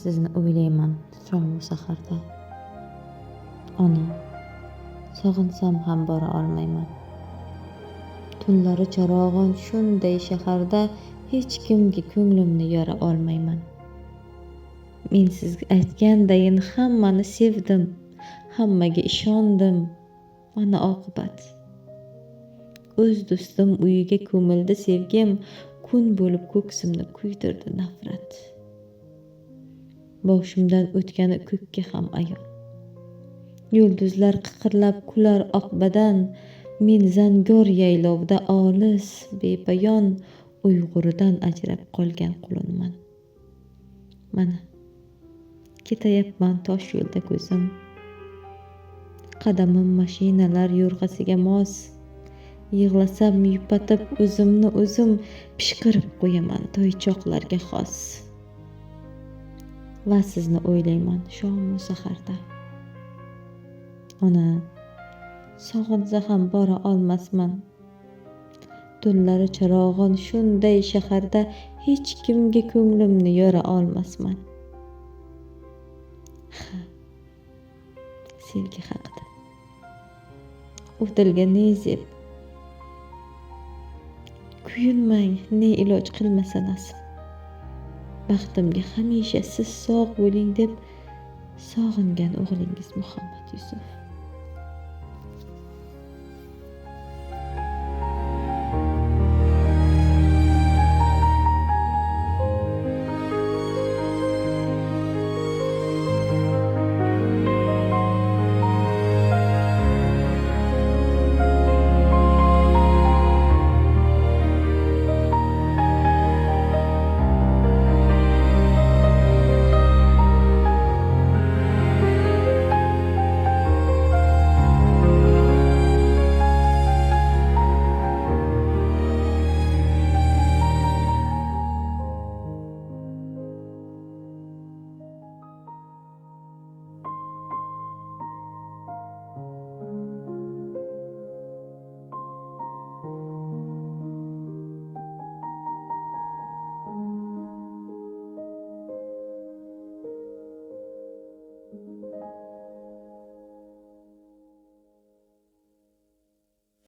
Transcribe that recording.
sizni o'ylayman titrog'li saharda. Ona, sog'insam ham bora olmayman. Tunlari charog'on shunday shaharda hech kimga ko'nglimni yora olmayman. Men sizga aytgandayin hammani sevdim, hammaga ishondim. Mana oqibat. O'z do'stim uyiga ko'mildi sevgim, kun bo'lib ko'ksimni kuydirdi nafrat. Boshimdan o'tgani ko'kka ham ayon. Yulduzlar qiqirlab kular oqbadan, men zangor yaylovda olis, bepayon uyg'uridan ajrab qolgan qulunman. Mana, ketayapman tosh yo'lda ko'zim. Qadamim mashinalar yo'rg'asiga mos. Yig'lasam yupatib o'zimni o'zim pishqirib qo'yaman toychoqlarga xos. Va sizni o'ylayman shomu saharda. Ona, sog'insa ham bora olmasman. Tunlari charog'on shunday shaharda hech kimga ko'nglimni yora olmasman. Sevgi haqida. U dilga ne zeb. Kuyinmang, ne iloj qilmasa nasib. Baxtimga hamisha siz sog' bo'ling deb sog'ingan o'g'lingiz Muhammad Yusuf.